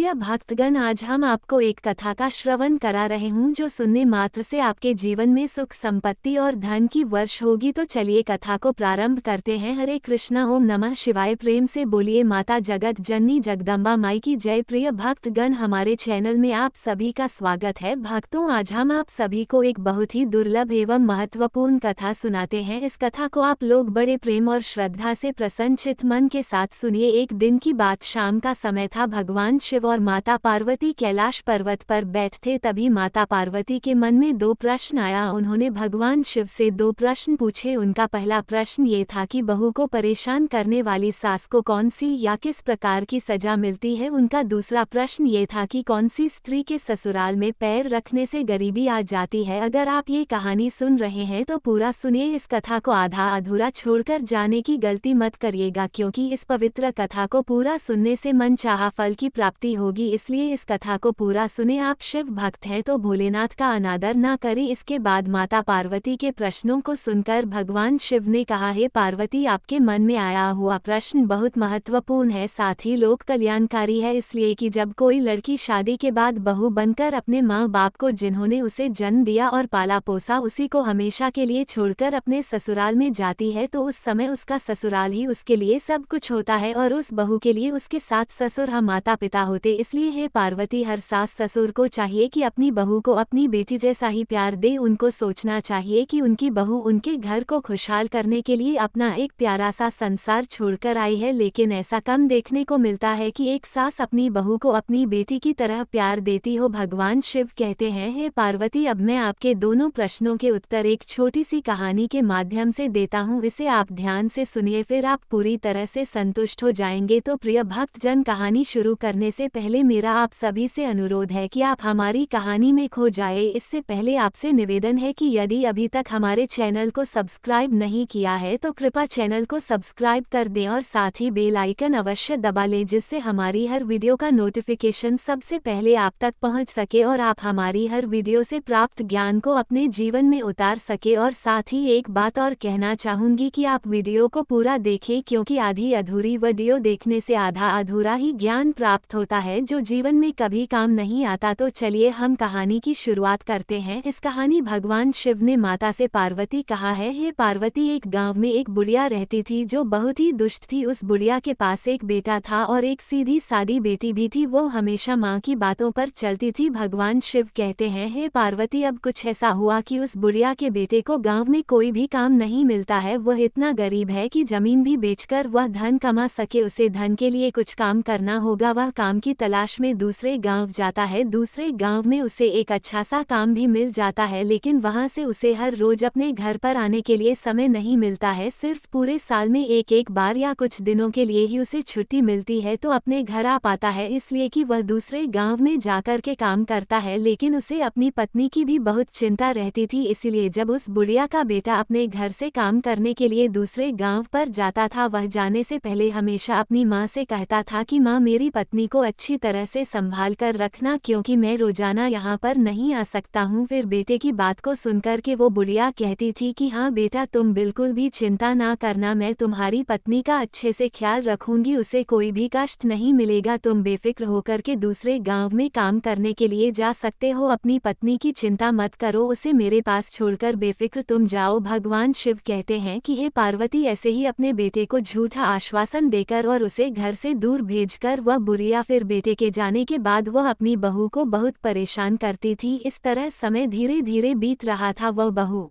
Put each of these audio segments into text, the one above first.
प्रिय भक्तगण, आज हम आपको एक कथा का श्रवण करा रहे हूँ जो सुनने मात्र से आपके जीवन में सुख संपत्ति और धन की वर्ष होगी। तो चलिए कथा को प्रारंभ करते हैं। हरे कृष्णा, ओम नमः शिवाय। प्रेम से बोलिए माता जगत जननी जगदम्बा माई की जय। प्रिय भक्तगण, हमारे चैनल में आप सभी का स्वागत है। भक्तों, आज हम आप सभी को एक बहुत ही दुर्लभ एवं महत्वपूर्ण कथा सुनाते हैं। इस कथा को आप लोग बड़े प्रेम और श्रद्धा से प्रसन्नचित मन के साथ सुनिए। एक दिन की बात, शाम का समय था। भगवान शिव और माता पार्वती कैलाश पर्वत पर बैठे। तभी माता पार्वती के मन में दो प्रश्न आया। उन्होंने भगवान शिव से दो प्रश्न पूछे। उनका पहला प्रश्न ये था कि बहू को परेशान करने वाली सास को कौन सी या किस प्रकार की सजा मिलती है। उनका दूसरा प्रश्न ये था कि कौन सी स्त्री के ससुराल में पैर रखने से गरीबी आ जाती है। अगर आप ये कहानी सुन रहे हैं तो पूरा सुनिए। इस कथा को आधा अधूरा छोड़कर जाने की गलती मत करिएगा, क्योंकि इस पवित्र कथा को पूरा सुनने से मनचाहा फल की प्राप्ति होगी। इसलिए इस कथा को पूरा सुने। आप शिव भक्त हैं तो भोलेनाथ का अनादर ना करें। इसके बाद माता पार्वती के प्रश्नों को सुनकर भगवान शिव ने कहा, हे पार्वती, आपके मन में आया हुआ प्रश्न बहुत महत्वपूर्ण है, साथ ही लोक कल्याणकारी है। इसलिए कि जब कोई लड़की शादी के बाद बहू बनकर अपने माँ बाप को, जिन्होंने उसे जन्म दिया और पाला पोसा, उसी को हमेशा के लिए छोड़कर अपने ससुराल में जाती है, तो उस समय उसका ससुराल ही उसके लिए सब कुछ होता है और उस बहू के लिए उसके साथ ससुर हम माता पिता होते। इसलिए हे पार्वती, हर सास ससुर को चाहिए कि अपनी बहू को अपनी बेटी जैसा ही प्यार दे। उनको सोचना चाहिए कि उनकी बहू उनके घर को खुशहाल करने के लिए अपना एक प्यारा सा संसार छोड़कर आई है। लेकिन ऐसा कम देखने को मिलता है कि एक सास अपनी बहू को अपनी बेटी की तरह प्यार देती हो। भगवान शिव कहते हैं, हे पार्वती, अब मैं आपके दोनों प्रश्नों के उत्तर एक छोटी सी कहानी के माध्यम से देता हूँ। इसे आप ध्यान से सुनिए, फिर आप पूरी तरह से संतुष्ट हो जाएंगे। तो प्रिय भक्तजन, कहानी शुरू करने से पहले मेरा आप सभी से अनुरोध है कि आप हमारी कहानी में खो जाए। इससे पहले आपसे निवेदन है कि यदि अभी तक हमारे चैनल को सब्सक्राइब नहीं किया है तो कृपया चैनल को सब्सक्राइब कर दें और साथ ही बेल आइकन अवश्य दबा लें, जिससे हमारी हर वीडियो का नोटिफिकेशन सबसे पहले आप तक पहुंच सके और आप हमारी हर वीडियो से प्राप्त ज्ञान को अपने जीवन में उतार सके। और साथ ही एक बात और कहना चाहूँगी कि आप वीडियो को पूरा देखें, क्योंकि आधी अधूरी वीडियो देखने से आधा अधूरा ही ज्ञान प्राप्त होता है जो जीवन में कभी काम नहीं आता। तो चलिए हम कहानी की शुरुआत करते हैं। इस कहानी भगवान शिव ने माता से पार्वती कहा है, हे पार्वती, एक गांव में एक बुढ़िया रहती थी जो बहुत ही दुष्ट थी। उस बुढ़िया के पास एक बेटा था और एक सीधी सादी बेटी भी थी। वो हमेशा माँ की बातों पर चलती थी। भगवान शिव कहते हैं, हे पार्वती, अब कुछ ऐसा हुआ कि उस बुढ़िया के बेटे को गाँव में कोई भी काम नहीं मिलता है। वह इतना गरीब है कि जमीन भी बेचकर वह धन कमा सके। उसे धन के लिए कुछ काम करना होगा। वह काम की तलाश में दूसरे गांव जाता है। दूसरे गांव में उसे एक अच्छा सा काम भी मिल जाता है, लेकिन वहां से उसे हर रोज अपने घर पर आने के लिए समय नहीं मिलता है। सिर्फ पूरे साल में एक बार या कुछ दिनों के लिए ही उसे छुट्टी मिलती है, तो अपने घर आ पाता है। इसलिए कि वह दूसरे गांव में जाकर के काम करता है, लेकिन उसे अपनी पत्नी की भी बहुत चिंता रहती थी। इसीलिए जब उस बुढ़िया का बेटा अपने घर से काम करने के लिए दूसरे गाँव पर जाता था, वह जाने से पहले हमेशा अपनी माँ से कहता था कि माँ, मेरी पत्नी को अच्छी तरह से संभाल कर रखना, क्योंकि मैं रोजाना यहाँ पर नहीं आ सकता हूँ। फिर बेटे की बात को सुनकर के वो बुढ़िया कहती थी कि हाँ बेटा, तुम बिल्कुल भी चिंता ना करना, मैं तुम्हारी पत्नी का अच्छे से ख्याल रखूंगी, उसे कोई भी कष्ट नहीं मिलेगा। तुम बेफिक्र होकर के दूसरे गांव में काम करने के लिए जा सकते हो। अपनी पत्नी की चिंता मत करो, उसे मेरे पास छोड़कर बेफिक्र तुम जाओ। भगवान शिव कहते हैं कि हे पार्वती, ऐसे ही अपने बेटे को झूठा आश्वासन देकर और उसे घर से दूर भेजकर वह बुढ़िया फिर बेटे के जाने के बाद वह अपनी बहू को बहुत परेशान करती थी। इस तरह समय धीरे धीरे बीत रहा था। वह बहू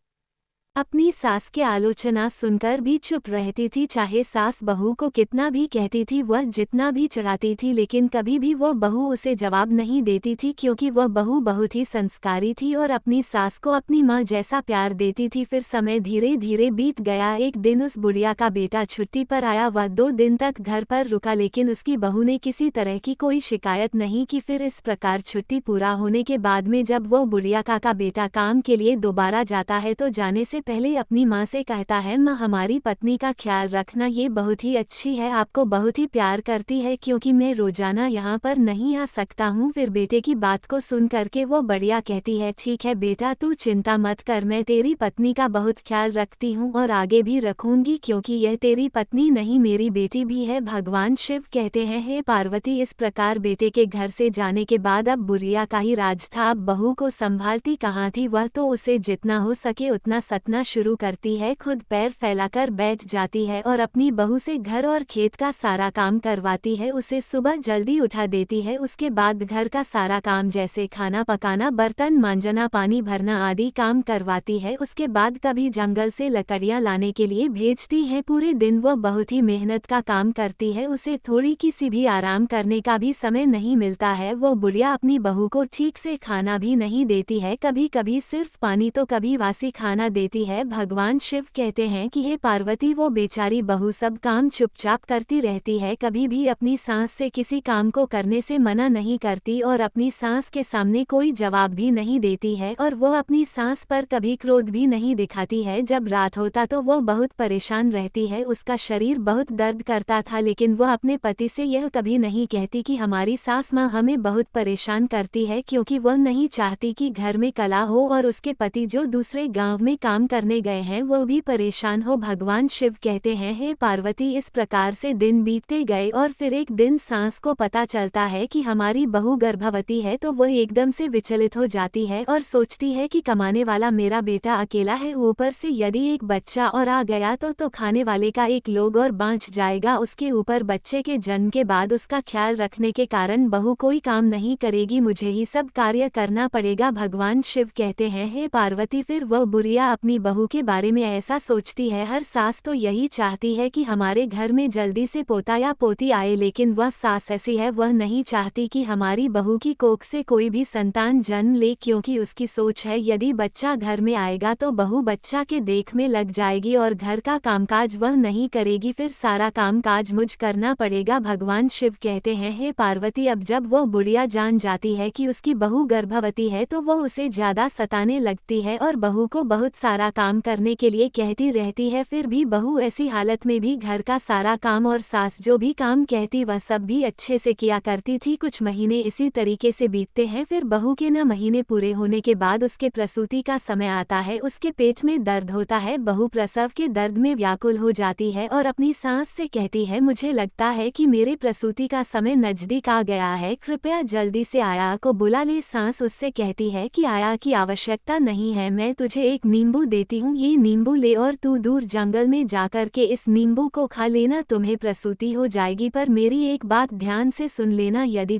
अपनी सास की आलोचना सुनकर भी चुप रहती थी। चाहे सास बहू को कितना भी कहती थी, वह जितना भी चढ़ाती थी, लेकिन कभी भी वह बहू उसे जवाब नहीं देती थी, क्योंकि वह बहू बहुत ही संस्कारी थी और अपनी सास को अपनी माँ जैसा प्यार देती थी। फिर समय धीरे धीरे बीत गया। एक दिन उस बुढ़िया का बेटा छुट्टी पर आया। वह 2 दिन तक घर पर रुका, लेकिन उसकी बहू ने किसी तरह की कोई शिकायत नहीं की। फिर इस प्रकार छुट्टी पूरा होने के बाद में जब वो बुढ़िया का बेटा काम के लिए दोबारा जाता है, तो जाने से पहले अपनी माँ से कहता है, माँ हमारी पत्नी का ख्याल रखना, ये बहुत ही अच्छी है, आपको बहुत ही प्यार करती है क्योंकि मैं रोजाना यहाँ पर नहीं आ सकता हूँ। फिर बेटे की बात को सुन करके वो बढ़िया कहती है, ठीक है बेटा तू चिंता मत कर, मैं तेरी पत्नी का बहुत ख्याल रखती हूँ और आगे भी रखूंगी क्योंकि यह तेरी पत्नी नहीं मेरी बेटी भी है। भगवान शिव कहते हैं, हे पार्वती, इस प्रकार बेटे के घर से जाने के बाद अब बुढ़िया का ही राज था। अब बहू को संभालती कहाँ थी वह, तो उसे जितना हो सके उतना सतना शुरू करती है, खुद पैर फैलाकर बैठ जाती है और अपनी बहू से घर और खेत का सारा काम करवाती है, उसे सुबह जल्दी उठा देती है। उसके बाद घर का सारा काम जैसे खाना पकाना, बर्तन मांजना, पानी भरना आदि काम करवाती है। उसके बाद कभी जंगल से लकड़ियां लाने के लिए भेजती है। पूरे दिन वो बहुत ही मेहनत का काम करती है, उसे थोड़ी किसी भी आराम करने का भी समय नहीं मिलता है। वो बुढ़िया अपनी बहू को ठीक से खाना भी नहीं देती है, कभी कभी सिर्फ पानी तो कभी वासी खाना देती है। भगवान शिव कहते हैं कि हे पार्वती, वो बेचारी बहू सब काम चुपचाप करती रहती है, कभी भी अपनी सास से किसी काम को करने से मना नहीं करती और अपनी सास के सामने कोई जवाब भी नहीं देती है और वो अपनी सास पर कभी क्रोध भी नहीं दिखाती है। जब रात होता तो वो बहुत परेशान रहती है, उसका शरीर बहुत दर्द करता था, लेकिन वह अपने पति से यह कभी नहीं कहती कि हमारी सास माँ हमें बहुत परेशान करती है, क्योंकि वह नहीं चाहती कि घर में कलह हो और उसके पति जो दूसरे गांव में काम करने गए हैं वो भी परेशान हो। भगवान शिव कहते हैं, हे पार्वती, इस प्रकार से दिन बीतते गए और फिर एक दिन सास को पता चलता है कि हमारी बहू गर्भवती है, तो वह एकदम से विचलित हो जाती है और सोचती है कि कमाने वाला मेरा बेटा अकेला है, ऊपर से यदि एक बच्चा और आ गया तो खाने वाले का एक लोग और बाँच जाएगा। उसके ऊपर बच्चे के जन्म के बाद उसका ख्याल रखने के कारण बहू कोई काम नहीं करेगी, मुझे ही सब कार्य करना पड़ेगा। भगवान शिव कहते हैं, हे पार्वती, फिर वह बुढ़िया अपनी बहू के बारे में ऐसा सोचती है, हर सास तो यही चाहती है कि हमारे घर में जल्दी से पोता या पोती आए, लेकिन वह सास ऐसी है, वह नहीं चाहती कि हमारी बहू की कोख से कोई भी संतान जन्म ले, क्योंकि उसकी सोच है यदि बच्चा घर में आएगा तो बहू बच्चा के देख में लग जाएगी और घर का कामकाज वह नहीं करेगी, फिर सारा कामकाज मुझ करना पड़ेगा। भगवान शिव कहते हैं, हे पार्वती, अब जब वो बुढ़िया जान जाती है कि उसकी बहू गर्भवती है तो वह उसे ज्यादा सताने लगती है और बहू को बहुत सारा काम करने के लिए कहती रहती है। फिर भी बहू ऐसी हालत में भी घर का सारा काम और सास जो भी काम कहती वह सब भी अच्छे से किया करती थी। कुछ महीने इसी तरीके से बीतते हैं, फिर बहू के 9 महीने पूरे होने के बाद उसके प्रसूति का समय आता है। उसके पेट में दर्द होता है, बहू प्रसव के दर्द में व्याकुल हो जाती है और अपनी सास से कहती है, मुझे लगता है कि मेरे प्रसूति का समय नजदीक आ गया है, कृपया जल्दी से आया को बुला ले। सास उससे कहती है कि आया की आवश्यकता नहीं है, मैं तुझे एक नींबू देती हूँ, ये नींबू ले और तू दूर जंगल में जाकर के इस नींबू को खा लेना, तुम्हें प्रसूति हो जाएगी। पर मेरी एक बात ध्यान से सुन लेना, यदि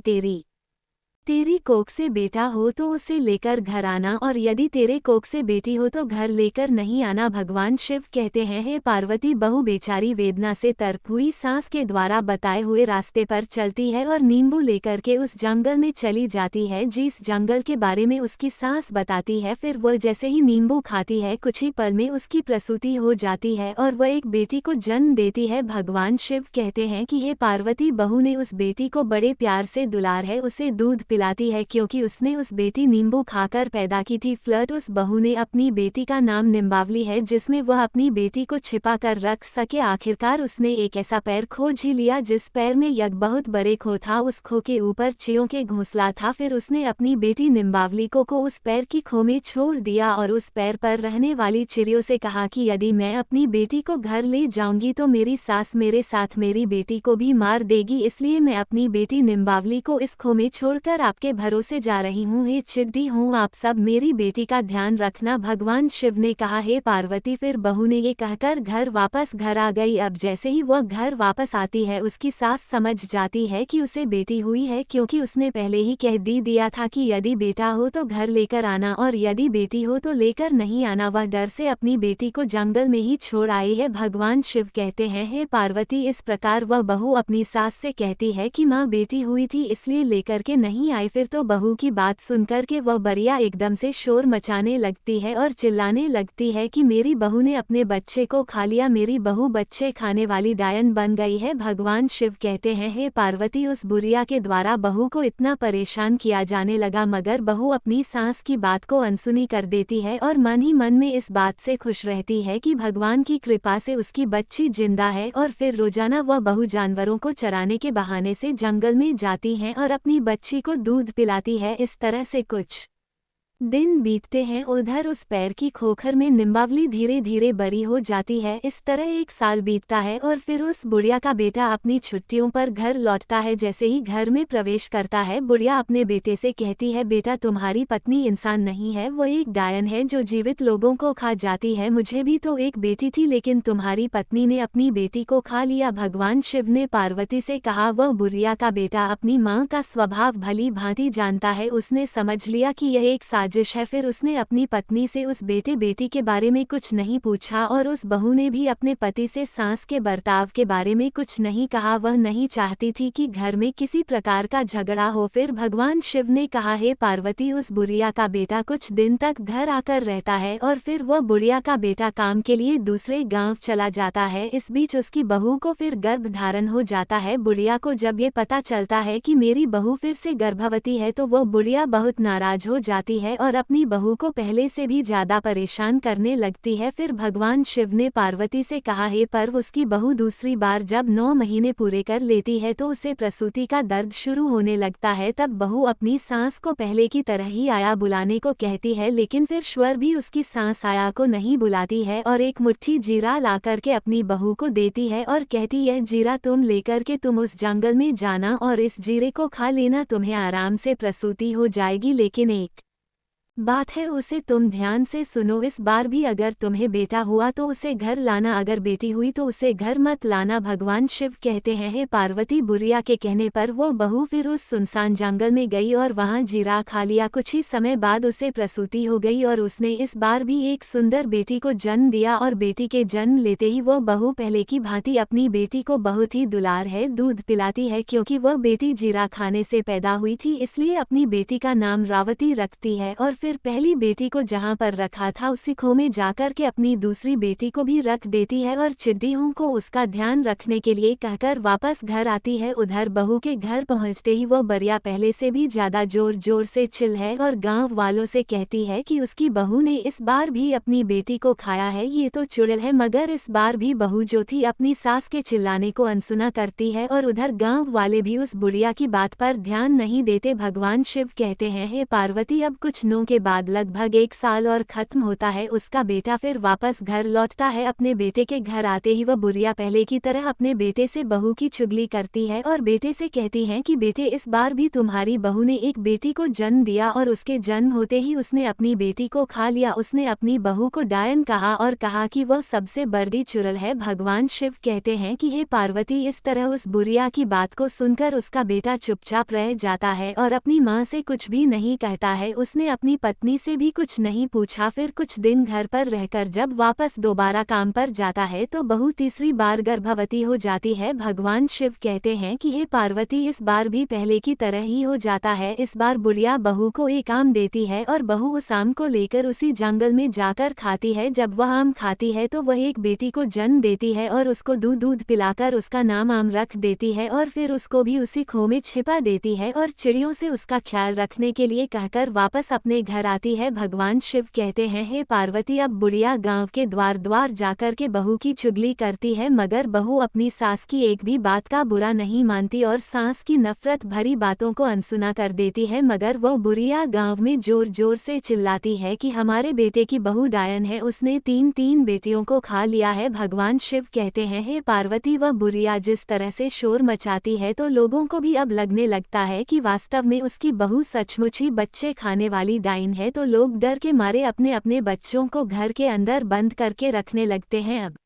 तेरी कोख से बेटा हो तो उसे लेकर घर आना और यदि तेरे कोख से बेटी हो तो घर लेकर नहीं आना। भगवान शिव कहते हैं, हे पार्वती, बहू बेचारी वेदना से तर्प हुई सास के द्वारा बताए हुए रास्ते पर चलती है और नींबू लेकर के उस जंगल में चली जाती है जिस जंगल के बारे में उसकी सास बताती है। फिर वह जैसे ही नींबू खाती है कुछ ही पल में उसकी प्रसूति हो जाती है और वह एक बेटी को जन्म देती है। भगवान शिव कहते हैं कि हे पार्वती, बहू ने उस बेटी को बड़े प्यार से दुलार है, उसे दूध पिलाती है क्योंकि उसने उस बेटी नींबू खाकर पैदा की थी। फ्लर्ट उस बहू ने अपनी बेटी का नाम निम्बावली है जिसमें वह अपनी बेटी को छिपा कर रख सके। आखिरकार उसने एक ऐसा पैर खोज ही लिया जिस पैर में एक बहुत बड़े खो था, उस खो के ऊपर चियों के घोंसला था। फिर उसने अपनी बेटी निम्बावली को उस पैर की खो में छोड़ दिया और उस पैर पर रहने वाली चिड़ियों से कहा कि यदि मैं अपनी बेटी को घर ले जाऊंगी तो मेरी सास मेरे साथ मेरी बेटी को भी मार देगी, इसलिए मैं अपनी बेटी निम्बावली को इस खो में छोड़कर आपके भरोसे जा रही हूँ। हे चिड्डी हूँ, आप सब मेरी बेटी का ध्यान रखना। भगवान शिव ने कहा, हे पार्वती। फिर बहू ने ये कहकर घर आ गई। अब जैसे ही वह घर वापस आती है उसकी सास समझ जाती है कि उसे बेटी हुई है, क्योंकि उसने पहले ही कह दिया था कि यदि बेटा हो तो घर लेकर आना और यदि बेटी हो तो लेकर नहीं आना। वह डर से अपनी बेटी को जंगल में ही छोड़ आई है। भगवान शिव कहते हैं, हे पार्वती, इस प्रकार वह बहू अपनी सास से कहती है कि माँ बेटी हुई थी इसलिए लेकर के नहीं आई। फिर तो बहू की बात सुनकर के वह बुढ़िया एकदम से शोर मचाने लगती है और चिल्लाने लगती है कि मेरी बहू ने अपने बच्चे को खा लिया, मेरी बहू बच्चे खाने वाली डायन बन गई है। भगवान शिव कहते हैं, हे पार्वती, उस बुढ़िया के द्वारा बहू को इतना परेशान किया जाने लगा, मगर बहू अपनी सास की बात को अनसुनी कर देती है और मन ही मन में इस बात से खुश रहती है कि भगवान की कृपा से उसकी बच्ची जिंदा है। और फिर रोजाना वह बहू जानवरों को चराने के बहाने से जंगल में जाती हैं और अपनी बच्ची को दूध पिलाती है। इस तरह से कुछ दिन बीतते हैं। उधर उस पैर की खोखर में निम्बावली धीरे धीरे बड़ी हो जाती है। इस तरह 1 साल बीतता है और फिर उस बुढ़िया का बेटा अपनी छुट्टियों पर घर लौटता है। जैसे ही घर में प्रवेश करता है, बुढ़िया अपने बेटे से कहती है, बेटा तुम्हारी पत्नी इंसान नहीं है, वो एक डायन है जो जीवित लोगों को खा जाती है। मुझे भी तो एक बेटी थी, लेकिन तुम्हारी पत्नी ने अपनी बेटी को खा लिया। भगवान शिव ने पार्वती से कहा, वह बुढ़िया का बेटा अपनी माँ का स्वभाव भली भांति जानता है, उसने समझ लिया कि यह एक साजिश है। फिर उसने अपनी पत्नी से उस बेटे बेटी के बारे में कुछ नहीं पूछा और उस बहू ने भी अपने पति से सास के बर्ताव के बारे में कुछ नहीं कहा। वह नहीं चाहती थी कि घर में किसी प्रकार का झगड़ा हो। फिर भगवान शिव ने कहा, हे पार्वती, उस बुढ़िया का बेटा कुछ दिन तक घर आकर रहता है और फिर वह बुढ़िया का बेटा काम के लिए दूसरे गांव चला जाता है। इस बीच उसकी बहू को फिर गर्भ धारण हो जाता है। बुढ़िया को जब ये पता चलता है कि मेरी बहू फिर से गर्भवती है तो वह बुढ़िया बहुत नाराज हो जाती है और अपनी बहू को पहले से भी ज्यादा परेशान करने लगती है। फिर भगवान शिव ने पार्वती से कहा, हे पर्व, उसकी बहू दूसरी बार जब 9 महीने पूरे कर लेती है तो उसे प्रसूति का दर्द शुरू होने लगता है। तब बहू अपनी सास को पहले की तरह ही आया बुलाने को कहती है, लेकिन फिर श्वर भी उसकी सास आया को नहीं बुलाती है और एक मुट्ठी जीरा ला करके अपनी बहू को देती है और कहती है, जीरा तुम लेकर के तुम उस जंगल में जाना और इस जीरे को खा लेना, तुम्हें आराम से प्रसूति हो जाएगी। लेकिन एक बात है, उसे तुम ध्यान से सुनो, इस बार भी अगर तुम्हें बेटा हुआ तो उसे घर लाना, अगर बेटी हुई तो उसे घर मत लाना। भगवान शिव कहते हैं, हे पार्वती, बुढ़िया के कहने पर वो बहू फिर उस सुनसान जंगल में गई और वहां जीरा खा लिया। कुछ ही समय बाद उसे प्रसूति हो गई और उसने इस बार भी एक सुंदर बेटी को जन्म दिया और बेटी के जन्म लेते ही वो बहू पहले की भांति अपनी बेटी को बहुत ही दुलार है दूध पिलाती है। क्योंकि वह बेटी जीरा खाने से पैदा हुई थी, इसलिए अपनी बेटी का नाम रावती रखती है और फिर पहली बेटी को जहां पर रखा था उसी खो में जाकर के अपनी दूसरी बेटी को भी रख देती है और चिड़ियों को उसका ध्यान रखने के लिए कहकर वापस घर आती है। उधर बहू के घर पहुंचते ही वो बुढ़िया पहले से भी ज्यादा जोर जोर से चिल्लाए और गांव वालों से कहती है कि उसकी बहू ने इस बार भी अपनी बेटी को खाया है, ये तो चुड़ैल है। मगर इस बार भी बहू जो थी अपनी सास के चिल्लाने को अनसुना करती है और उधर गाँव वाले भी उस बुढ़िया की बात पर ध्यान नहीं देते। भगवान शिव कहते हैं, हे पार्वती, अब कुछ दिनों के बाद लगभग 1 साल और खत्म होता है। उसका बेटा फिर वापस घर लौटता है। अपने बेटे के घर आते ही वह बुढ़िया पहले की तरह अपने बेटे से बहू की चुगली करती है और बेटे से कहती है कि बेटे, इस बार भी तुम्हारी बहू ने एक बेटी को जन्म दिया और उसके जन्म होते ही उसने अपनी बेटी को खा लिया। उसने अपनी बहू को डायन कहा और कहा कि वह सबसे बड़ी चुड़ैल है। भगवान शिव कहते हैं कि हे पार्वती, इस तरह उस बुढ़िया की बात को सुनकर उसका बेटा चुपचाप रह जाता है और अपनी माँ से कुछ भी नहीं कहता है। उसने अपनी पत्नी से भी कुछ नहीं पूछा। फिर कुछ दिन घर पर रहकर जब वापस दोबारा काम पर जाता है तो बहू तीसरी बार गर्भवती हो जाती है। भगवान शिव कहते हैं कि हे पार्वती, इस बार भी पहले की तरह ही हो जाता है। इस बार बुढ़िया बहू को एक आम देती है और बहू उस आम को लेकर उसी जंगल में जाकर खाती है। जब वह आम खाती है तो वह एक बेटी को जन्म देती है और उसको दूध पिलाकर उसका नाम आम रख देती है और फिर उसको भी उसी खो में छिपा देती है और चिड़ियों से उसका ख्याल रखने के लिए कहकर वापस अपने घर आती है। भगवान शिव कहते हैं, हे पार्वती, अब बुढ़िया गांव के द्वार द्वार जाकर के बहू की चुगली करती है, मगर बहू अपनी सास की एक भी बात का बुरा नहीं मानती और सास की नफरत भरी बातों को अनसुना कर देती है। मगर वो बुढ़िया गांव में जोर जोर से चिल्लाती है कि हमारे बेटे की बहू डायन है, उसने 3 बेटियों को खा लिया है। भगवान शिव कहते हैं, हे पार्वती, वह बुढ़िया जिस तरह से शोर मचाती है तो लोगों को भी अब लगने लगता है कि वास्तव में उसकी बहू सचमुच ही बच्चे खाने वाली डायन है। तो लोग डर के मारे अपने अपने बच्चों को घर के अंदर बंद करके रखने लगते हैं। अब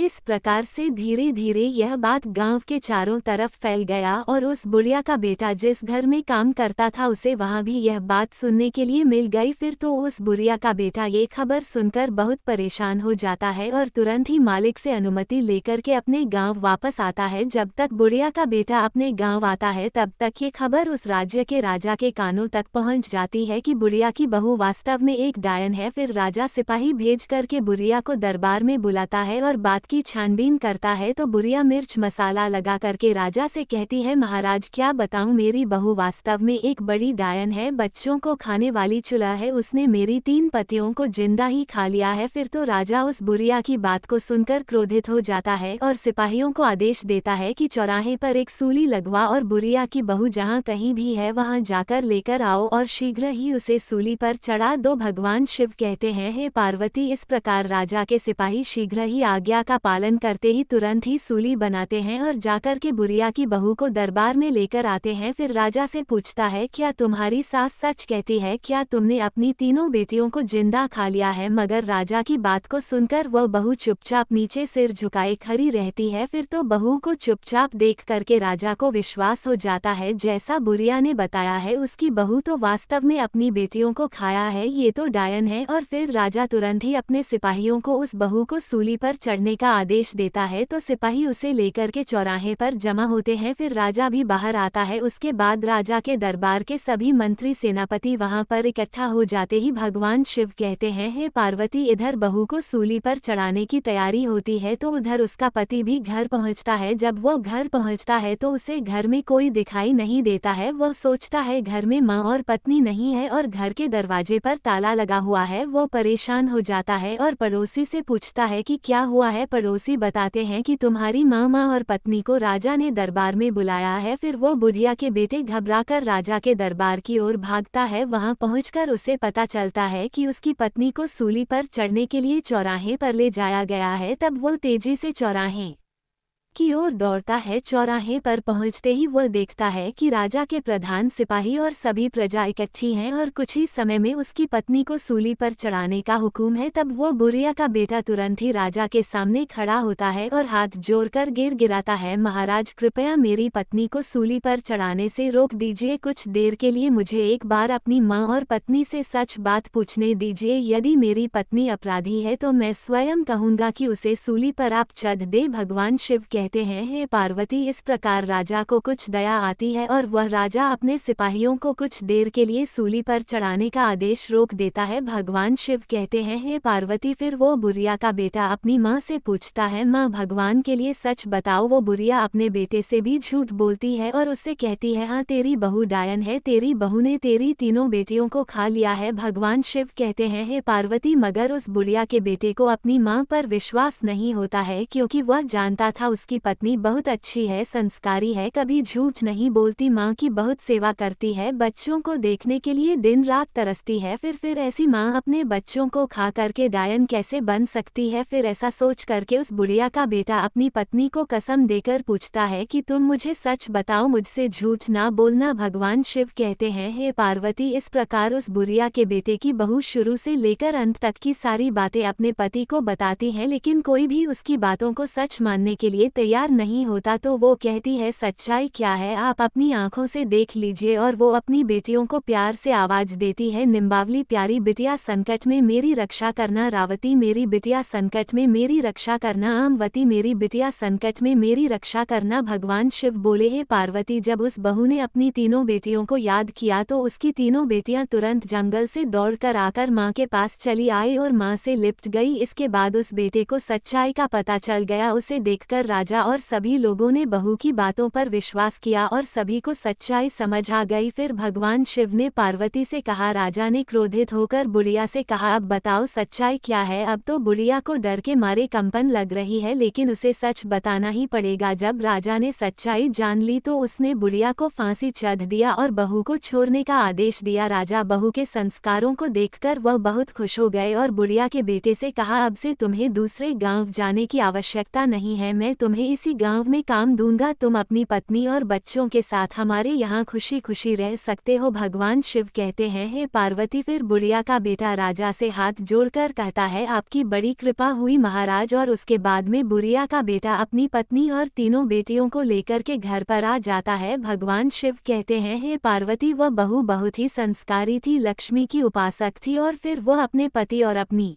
इस प्रकार से धीरे धीरे यह बात गांव के चारों तरफ फैल गया और उस बुढ़िया का बेटा जिस घर में काम करता था उसे वहां भी यह बात सुनने के लिए मिल गई। फिर तो उस बुढ़िया का बेटा ये खबर सुनकर बहुत परेशान हो जाता है और तुरंत ही मालिक से अनुमति लेकर के अपने गांव वापस आता है। जब तक बुढ़िया का बेटा अपने गांव आता है तब तक ये खबर उस राज्य के राजा के कानों तक पहुंच जाती है कि बुढ़िया की बहू वास्तव में एक डायन है। फिर राजा सिपाही भेज करके बुढ़िया को दरबार में बुलाता है और बात की छानबीन करता है तो बुढ़िया मिर्च मसाला लगा करके राजा से कहती है, महाराज क्या बताऊं, मेरी बहू वास्तव में एक बड़ी डायन है, बच्चों को खाने वाली चुला है, उसने मेरी 3 पतियों को जिंदा ही खा लिया है। फिर तो राजा उस बुढ़िया की बात को सुनकर क्रोधित हो जाता है और सिपाहियों को आदेश देता है कि चौराहे पर एक सूली लगवा और बुढ़िया की बहू जहाँ कहीं भी है वहां जाकर लेकर आओ और शीघ्र ही उसे सूली पर चढ़ा दो। भगवान शिव कहते हैं, हे पार्वती, इस प्रकार राजा के सिपाही शीघ्र ही आज्ञा का पालन करते ही तुरंत ही सूली बनाते हैं और जाकर के बुढ़िया की बहू को दरबार में लेकर आते हैं। फिर राजा से पूछता है, क्या तुम्हारी सास सच कहती है, क्या तुमने अपनी तीनों बेटियों को जिंदा खा लिया है? मगर राजा की बात को सुनकर वह बहू चुपचाप नीचे सिर झुकाए खड़ी रहती है। फिर तो बहू को चुपचाप देख करके राजा को विश्वास हो जाता है जैसा बुढ़िया ने बताया है उसकी बहू तो वास्तव में अपनी बेटियों को खाया है, ये तो डायन है। और फिर राजा तुरंत ही अपने सिपाहियों को उस बहू को सूली पर चढ़ने का आदेश देता है तो सिपाही उसे लेकर के चौराहे पर जमा होते हैं। फिर राजा भी बाहर आता है। उसके बाद राजा के दरबार के सभी मंत्री सेनापति वहां पर इकट्ठा हो जाते ही भगवान शिव कहते हैं, हे पार्वती, इधर बहू को सूली पर चढ़ाने की तैयारी होती है तो उधर उसका पति भी घर पहुंचता है। जब वो घर पहुंचता है तो उसे घर में कोई दिखाई नहीं देता है। वह सोचता है घर में माँ और पत्नी नहीं है और घर के दरवाजे पर ताला लगा हुआ है। वो परेशान हो जाता है और पड़ोसी से पूछता है कि क्या हुआ है। पड़ोसी बताते हैं कि तुम्हारी माँ और पत्नी को राजा ने दरबार में बुलाया है। फिर वो बुढ़िया के बेटे घबराकर राजा के दरबार की ओर भागता है। वहां पहुंचकर उसे पता चलता है कि उसकी पत्नी को सूली पर चढ़ने के लिए चौराहे पर ले जाया गया है। तब वो तेजी से चौराहे की ओर दौड़ता है। चौराहे पर पहुंचते ही वह देखता है कि राजा के प्रधान सिपाही और सभी प्रजा इकट्ठी हैं और कुछ ही समय में उसकी पत्नी को सूली पर चढ़ाने का हुक्म है। तब वो बुढ़िया का बेटा तुरंत ही राजा के सामने खड़ा होता है और हाथ जोड़कर गिड़गिड़ाता है, महाराज कृपया मेरी पत्नी को सूली पर चढ़ाने से रोक दीजिए। कुछ देर के लिए मुझे एक बार अपनी माँ और पत्नी से सच बात पूछने दीजिए। यदि मेरी पत्नी अपराधी है तो मैं स्वयं कहूँगा कि उसे सूली पर आप चढ़ दे। भगवान शिव कहते हैं, हे पार्वती, इस प्रकार राजा को कुछ दया आती है और वह राजा अपने सिपाहियों को कुछ देर के लिए सूली पर चढ़ाने का आदेश रोक देता है। भगवान शिव कहते हैं, हे पार्वती, फिर वो बुढ़िया का बेटा अपनी माँ से पूछता है, माँ भगवान के लिए सच बताओ। वो बुढ़िया अपने बेटे से भी झूठ बोलती है और उससे कहती है, हाँ तेरी बहू डायन है, तेरी बहू ने तेरी तीनों बेटियों को खा लिया है। भगवान शिव कहते हैं, हे पार्वती, मगर उस बुढ़िया के बेटे को अपनी माँ पर विश्वास नहीं होता है क्योंकि वह जानता था उसकी पत्नी बहुत अच्छी है, संस्कारी है, कभी झूठ नहीं बोलती, माँ की बहुत सेवा करती है, बच्चों को देखने के लिए दिन रात तरसती है। फिर ऐसी माँ अपने बच्चों को खा करके डायन कैसे बन सकती है? फिर ऐसा सोच करके उस बुढ़िया का बेटा अपनी पत्नी को कसम देकर पूछता है कि तुम मुझे सच बताओ, मुझसे झूठ ना बोलना। भगवान शिव कहते हैं, हे पार्वती, इस प्रकार उस बुढ़िया के बेटे की बहू शुरू से लेकर अंत तक की सारी बातें अपने पति को बताती है, लेकिन कोई भी उसकी बातों को सच मानने के लिए तैयार नहीं होता। तो वो कहती है, सच्चाई क्या है आप अपनी आंखों से देख लीजिए। और वो अपनी बेटियों को प्यार से आवाज देती है, निम्बावली प्यारी बिटिया संकट में मेरी रक्षा करना, रावती मेरी बिटिया संकट में मेरी रक्षा करना, आमवती मेरी बिटिया संकट में मेरी रक्षा करना। भगवान शिव बोले, हे पार्वती, जब उस बहू ने अपनी तीनों बेटियों को याद किया तो उसकी तीनों बेटियां तुरंत जंगल से दौड़कर आकर माँ के पास चली आई और माँ से लिपट गई। इसके बाद उस बेटे को सच्चाई का पता चल गया। उसे देखकर राजा और सभी लोगों ने बहू की बातों पर विश्वास किया और सभी को सच्चाई समझ आ गई। फिर भगवान शिव ने पार्वती से कहा, राजा ने क्रोधित होकर बुढ़िया से कहा, अब बताओ सच्चाई क्या है? अब तो बुढ़िया को डर के मारे कंपन लग रही है, लेकिन उसे सच बताना ही पड़ेगा। जब राजा ने सच्चाई जान ली तो उसने बुढ़िया को फांसी चढ़ दिया और बहू को छोड़ने का आदेश दिया। राजा बहू के संस्कारों को देखकर वह बहुत खुश हो गए और बुढ़िया के बेटे से कहा, अब से तुम्हें दूसरे गांव जाने की आवश्यकता नहीं है, मैं तुम्हें तुम्हें इसी गांव में काम दूंगा, तुम अपनी पत्नी और बच्चों के साथ हमारे यहाँ खुशी खुशी रह सकते हो। भगवान शिव कहते हैं, हे पार्वती। फिर बुढ़िया का बेटा राजा से हाथ जोड़कर कहता है, आपकी बड़ी कृपा हुई महाराज। और उसके बाद में बुढ़िया का बेटा अपनी पत्नी और तीनों बेटियों को लेकर के घर पर आ जाता है। भगवान शिव कहते हैं, हे पार्वती, वह बहू बहुत ही संस्कारी थी, लक्ष्मी की उपासक थी। और फिर वह अपने पति और अपनी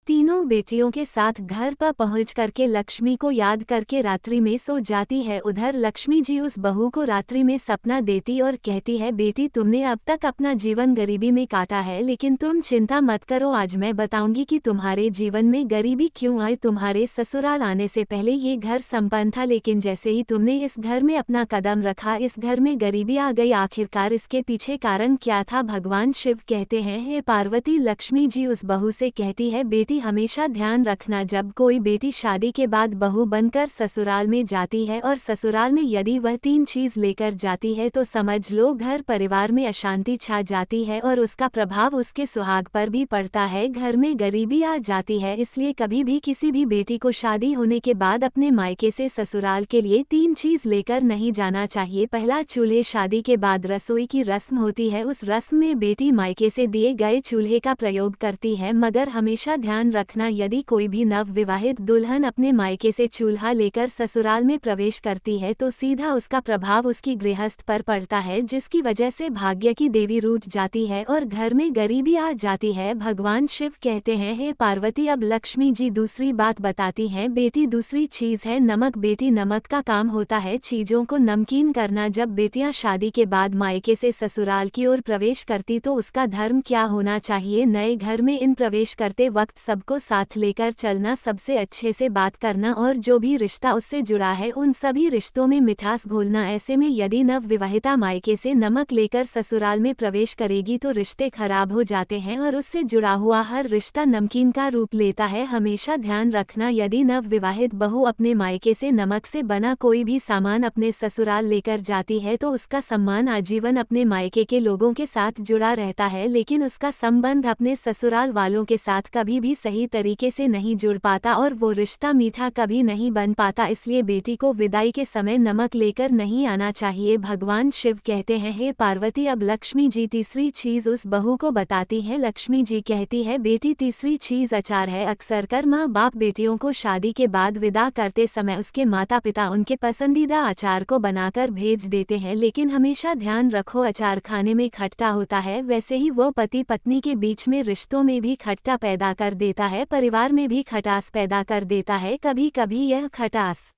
तीनों बेटियों के साथ घर पर पहुंच करके लक्ष्मी को याद करके रात्रि में सो जाती है। उधर लक्ष्मी जी उस बहू को रात्रि में सपना देती और कहती है, बेटी तुमने अब तक अपना जीवन गरीबी में काटा है, लेकिन तुम चिंता मत करो, आज मैं बताऊंगी कि तुम्हारे जीवन में गरीबी क्यों आई। तुम्हारे ससुराल आने से पहले ये घर संपन्न था, लेकिन जैसे ही तुमने इस घर में अपना कदम रखा, इस घर में गरीबी आ गई। आखिरकार इसके पीछे कारण क्या था? भगवान शिव कहते हैं, हे पार्वती, लक्ष्मी जी उस बहू से कहती है, बेटी हमेशा ध्यान रखना, जब कोई बेटी शादी के बाद बहू बनकर ससुराल में जाती है और ससुराल में यदि वह 3 चीज लेकर जाती है तो समझ लो घर परिवार में अशांति छा जाती है और उसका प्रभाव उसके सुहाग पर भी पड़ता है, घर में गरीबी आ जाती है। इसलिए कभी भी किसी भी बेटी को शादी होने के बाद अपने मायके से ससुराल के लिए 3 चीज लेकर नहीं जाना चाहिए। पहला, चूल्हे। शादी के बाद रसोई की रस्म होती है, उस रस्म में बेटी मायके से दिए गए चूल्हे का प्रयोग करती है, मगर हमेशा ध्यान रखना, यदि कोई भी नव विवाहित दुल्हन अपने मायके से चूल्हा लेकर ससुराल में प्रवेश करती है तो सीधा उसका प्रभाव उसकी गृहस्थ पर पड़ता है, जिसकी वजह से भाग्य की देवी रूठ जाती है और घर में गरीबी आ जाती है। भगवान शिव कहते हैं, हे पार्वती, अब लक्ष्मी जी दूसरी बात बताती हैं, बेटी दूसरी चीज है नमक। बेटी, नमक का काम होता है चीजों को नमकीन करना। जब बेटियां शादी के बाद मायके से ससुराल की ओर प्रवेश करती तो उसका धर्म क्या होना चाहिए? नए घर में इन प्रवेश करते वक्त सबको साथ लेकर चलना, सबसे अच्छे से बात करना और जो भी रिश्ता उससे जुड़ा है उन सभी रिश्तों में मिठास घोलना। ऐसे में यदि नव विवाहिता मायके से नमक लेकर ससुराल में प्रवेश करेगी तो रिश्ते खराब हो जाते हैं और उससे जुड़ा हुआ हर रिश्ता नमकीन का रूप लेता है। हमेशा ध्यान रखना, यदि नव विवाहित बहू अपने मायके से नमक से बना कोई भी सामान अपने ससुराल लेकर जाती है तो उसका सम्मान आजीवन अपने मायके के लोगों के साथ जुड़ा रहता है, लेकिन उसका संबंध अपने ससुराल वालों के साथ कभी भी सही तरीके से नहीं जुड़ पाता और वो रिश्ता मीठा कभी नहीं बन पाता। इसलिए बेटी को विदाई के समय नमक लेकर नहीं आना चाहिए। भगवान शिव कहते हैं, हे पार्वती, अब लक्ष्मी जी तीसरी चीज उस बहू को बताती है। लक्ष्मी जी कहती है, बेटी तीसरी चीज अचार है। अक्सर कर माँ बाप बेटियों को शादी के बाद विदा करते समय उसके माता पिता उनके पसंदीदा अचार को बनाकर भेज देते हैं, लेकिन हमेशा ध्यान रखो, अचार खाने में खट्टा होता है, वैसे ही वो पति पत्नी के बीच में रिश्तों में भी खट्टा पैदा कर देता है, परिवार में भी खटास पैदा कर देता है। कभी कभी यह खटास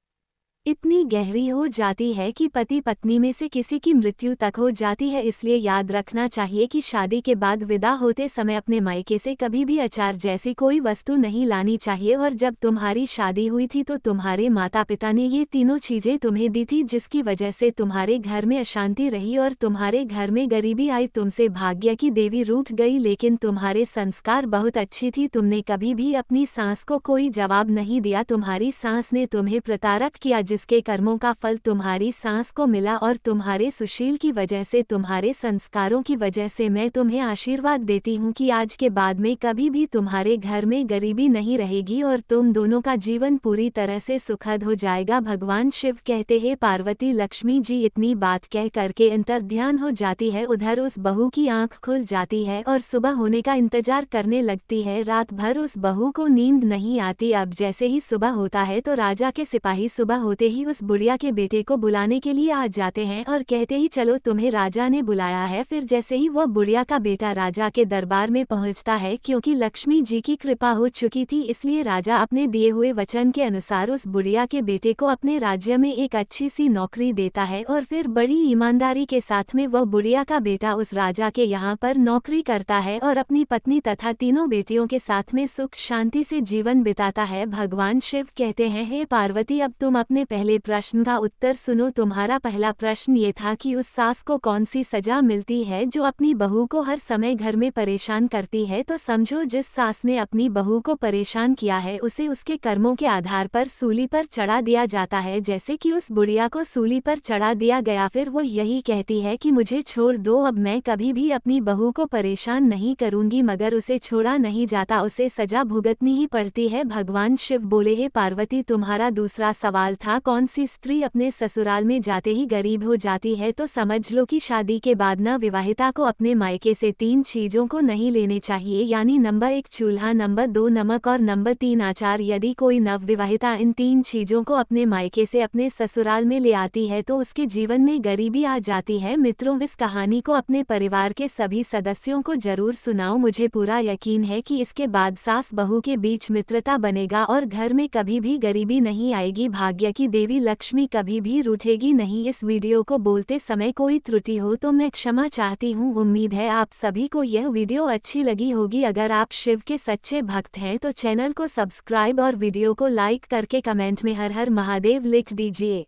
इतनी गहरी हो जाती है कि पति पत्नी में से किसी की मृत्यु तक हो जाती है। इसलिए याद रखना चाहिए कि शादी के बाद विदा होते समय अपने मायके से कभी भी अचार जैसी कोई वस्तु नहीं लानी चाहिए। और जब तुम्हारी शादी हुई थी तो तुम्हारे माता पिता ने ये तीनों चीजें तुम्हें दी थी, जिसकी वजह से तुम्हारे घर में अशांति रही और तुम्हारे घर में गरीबी आई। तुमसे भाग्य की देवी रूठ गई, लेकिन तुम्हारे संस्कार बहुत अच्छी थी। तुमने कभी भी अपनी सास को कोई जवाब नहीं दिया, तुम्हारी सास ने तुम्हें प्रताड़ित किया, जिसके कर्मों का फल तुम्हारी सास को मिला। और तुम्हारे सुशील की वजह से, तुम्हारे संस्कारों की वजह से मैं तुम्हें आशीर्वाद देती हूँ कि आज के बाद में कभी भी तुम्हारे घर में गरीबी नहीं रहेगी और तुम दोनों का जीवन पूरी तरह से सुखद हो जाएगा। भगवान शिव कहते हैं, पार्वती, लक्ष्मी जी इतनी बात कह करके अंतर ध्यान हो जाती है। उधर उस बहू की आंख खुल जाती है और सुबह होने का इंतजार करने लगती है। रात भर उस बहू को नींद नहीं आती। अब जैसे ही सुबह होता है तो राजा के सिपाही सुबह होते ही उस बुढ़िया के बेटे को बुलाने के लिए आ जाते हैं और कहते ही, चलो तुम्हें राजा ने बुलाया है। फिर जैसे ही वह बुढ़िया का बेटा राजा के दरबार में पहुंचता है, क्योंकि लक्ष्मी जी की कृपा हो चुकी थी, इसलिए राजा अपने दिए हुए वचन के अनुसार उस बुढ़िया के बेटे को अपने राज्य में एक अच्छी सी नौकरी देता है। और फिर बड़ी ईमानदारी के साथ में वह बुढ़िया का बेटा उस राजा के यहाँ पर नौकरी करता है और अपनी पत्नी तथा तीनों बेटियों के साथ में सुख शांति से जीवन बिताता है। भगवान शिव कहते हैं, हे पार्वती, अब तुम अपने पहले प्रश्न का उत्तर सुनो। तुम्हारा पहला प्रश्न ये था कि उस सास को कौन सी सजा मिलती है जो अपनी बहू को हर समय घर में परेशान करती है। तो समझो, जिस सास ने अपनी बहू को परेशान किया है उसे उसके कर्मों के आधार पर सूली पर चढ़ा दिया जाता है। जैसे कि उस बुढ़िया को सूली पर चढ़ा दिया गया, फिर वो यही कहती है कि मुझे छोड़ दो, अब मैं कभी भी अपनी बहू को परेशान नहीं करूंगी, मगर उसे छोड़ा नहीं जाता, उसे सजा भुगतनी ही पड़ती है। भगवान शिव बोले, हे पार्वती, तुम्हारा दूसरा सवाल था कौन सी स्त्री अपने ससुराल में जाते ही गरीब हो जाती है। तो समझ लो कि शादी के बाद न विवाहिता को अपने मायके से 3 चीजों को नहीं लेने चाहिए, यानी नंबर 1 चूल्हा, नंबर 2 नमक और नंबर 3 आचार। यदि कोई नवविवाहिता इन 3 चीजों को अपने मायके से अपने ससुराल में ले आती है तो उसके जीवन में गरीबी आ जाती है। मित्रों, इस कहानी को अपने परिवार के सभी सदस्यों को जरूर सुनाओ। मुझे पूरा यकीन है कि इसके बाद सास बहू के बीच मित्रता बनेगा और घर में कभी भी गरीबी नहीं आएगी। भाग्य की देवी लक्ष्मी कभी भी रूठेगी नहीं। इस वीडियो को बोलते समय कोई त्रुटि हो तो मैं क्षमा चाहती हूँ। उम्मीद है आप सभी को यह वीडियो अच्छी लगी होगी। अगर आप शिव के सच्चे भक्त हैं तो चैनल को सब्सक्राइब और वीडियो को लाइक करके कमेंट में हर हर महादेव लिख दीजिए।